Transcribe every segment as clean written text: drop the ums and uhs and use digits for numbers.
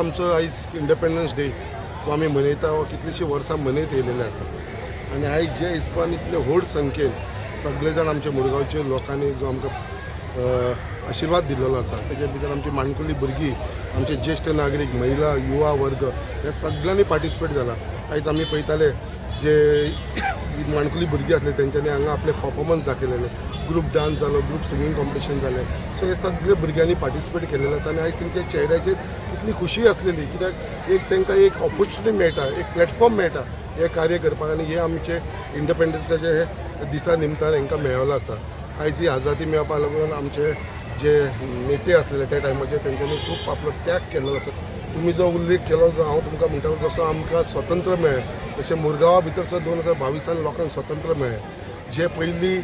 आमचो आयज independence day जो आमी मनयता वो कितलीशीं वर्सां मनयत येयलेले आसा आनी आयज जे हिसपान इतले व्हड संख्येन सगळे जाण आमच्या मुरगांवचे लोकांनी जो आमकां आशिर्वाद दिल्लो आसा तेजे भितर आमची माणकुली भुरगीं आमचे ज्येश्ठ नागरीक महिला युवा वर्ग हे सगळ्यांनी पार्टिसिपेट जाला। आयज आमी पळयताले जे माणकुली भुरगीं आसले तेंच्यांनी हांगा आपले परफॉर्मन्स दाखयलेले, ग्रूप डान्स जालो, ग्रूप सिंगींग कॉम्पिटिशन जालें। सो हे सगळे भुरग्यांनी पार्टिसिपेट केलेले आसा आनी आयज तेंच्या चेहऱ्याचेर कितली खुशी आसलेली कित्याक एक तांकां एक ऑपॉर्च्युनिटी मेळटा, एक प्लॅटफॉर्म मेळटा हे कार्य करपाक आनी हे आमचे इंडिपेंडन्साचे हे दिसा निमतान हांकां मेळ्ळो आसा। आयज ही आजादी मेळपा लागून आमचे जे नेते आसलेले त्या टायमाचेर तेंच्यांनी खूब आपलो त्याग केल्लो आसा। तुमी जो उल्लेख केलो जो हांव तुमकां म्हणटालो जसो आमकां स्वतंत्र मेळ्ळें तशें मुरगांवा भितर सुद्दां 2022 लोकांक स्वतंत्र मेळ्ळें। जे पयलीं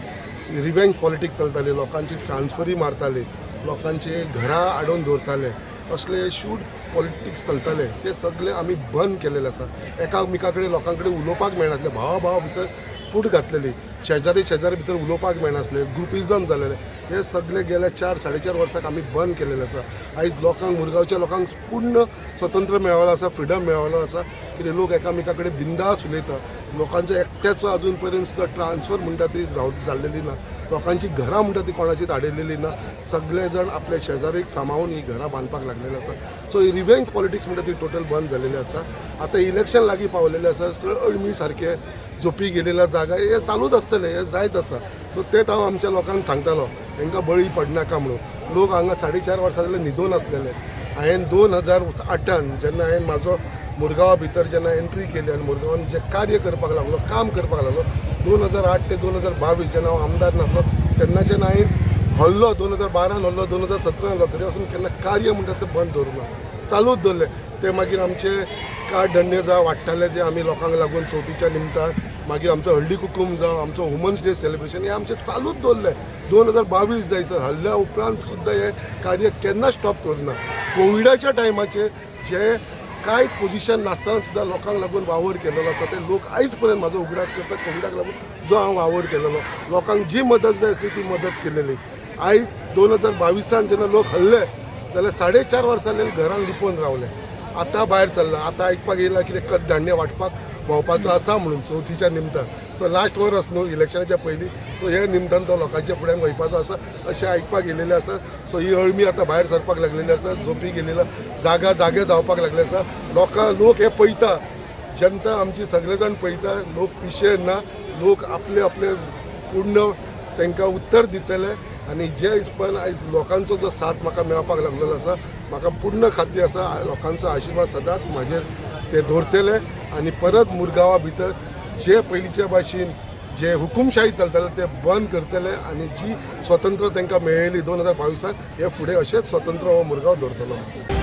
रिवेंज पॉलिटिक्स चलताले, लोकांची ट्रान्सफरी मारताले, लोकांचे घरां आडोवन दवरताले, असले शूड पॉलिटिक्स चलताले ते सगळे आमी बंद केलेले आसा। एकामेका कडेन लोकां कडेन उलोवपाक मेळनासले, भावा भितर फूट घातलेली, शेजारी भितर उलोवपाक मेळनासले, ग्रुपिजम जालेले हे सगळे गेल्या 4-4.5 वर्सांक आमी बंद केलेले आसा। आयज लोकांक मुरगांवच्या लोकांक पूर्ण स्वतंत्र मेळ्ळो आसा, फ्रिडम मेळ्ळो आसा कितें लोक एकामेका कडेन बिंदास उलयता। लोकांचो एकट्याचो अजून पर्यंत सुद्दां ट्रान्सफर म्हणटा ती जाल्लेली ना, लोकांची घरां म्हणटा ती कोणाचीच आडिल्लेली ना, सगळे जाण आपल्या शेजारीक सांबाळून ही घरां बांदपाक लागलेले आसा। सो ही रिवेंज पॉलिटिक्स म्हणटा ती टोटल बंद जाल्लेली आसा। आतां इलेक्शन लागीं पावलेलें आसा, अळमी सारखे झोपी गेलेल्या जागा हे चालूच आसतले, हे जायत आसा। सो तेच हांव आमच्या लोकांक सांगतालो तांकां बळी पडनाका म्हणून। लोक हांगा 4.5 वर्सां जाले न्हिदून आसलेले। हांवें 2008 जेन्ना हांवें म्हाजो मुरगांवा भितर जेन्ना एंट्री केली आनी मुरगांवान जे कार्य करपाक लागलो, काम करपाक लागलो 2008 ते 2022 जेन्ना हांव आमदार नासलो तेन्नाच्यान हांवें हल्लो 2012 हल्लो 2017 हल्लो तरी वचून केन्ना कार्य म्हणटा तें बंद दवरूंक ना, चालूच दवरलें। ते मागीर आमचे कारधन्य जावं वाडटाले जे आमी लोकांक लागून चवथीच्या निमतान, मागीर आमचो हळदी कुकूम जावं, आमचो वुमन्स डे सेलिब्रेशन हे आमचें चालूच दवरलें 2022 जायसर। हल्ल्या उपरांत सुद्दां हे कार्य केन्ना स्टॉप करूना। कोविडाच्या टायमाचेर जे कांय पोजिशन नासतना सुद्दां लोकांक लागून वावर केलेलो आसा ते लोक आयज पर्यंत म्हाजो उगडास करता कोविडाक लागून जो हांव वावर केलेलो, लोकांक जी मदत जाय आसली ती मदत केलेली। आयज 2022 जेन्ना लोक हल्ले जाल्यार 4.5 वर्सां घरान लिपोवन रावले, आतां भायर सरला, आतां आयकपाक येयला कितें धान्य वांटपाक भोंवपाचो आसा म्हणून चवथीच्या निमतान। सो लास्ट वर्स न्हू इलेक्शनाच्या पयलीं, सो हे निमतान तो लोकांच्या फुड्यान वयपाचो आसा अशें आयकपाक येयलेलें आसा। सो ही अळमी आतां भायर सरपाक लागलेली आसा, झोपी गेलेला जागे जावपाक लागले आसा। लोक हे पळयता, जनता आमची सगळे जाण पळयता, लोक पिशेन ना, लोक आपले पूर्ण तांकां उत्तर दितले आनी जे हिसपान आयज लोकांचो जो साथ म्हाका मेळपाक लागलेलो आसा, म्हाका पूर्ण खात्री आसा लोकांचो आशिर्वाद सदांच म्हाजेर ते दवरतले आनी परत मुरगांवा भितर जे पयलींच्या भाशेन जे हुकुमशाही चलताले ते बंद करतले आनी जी स्वतंत्र तांकां मेळयली 2022 हे फुडें अशेंच स्वतंत्र हो मुरगांव दवरतलो।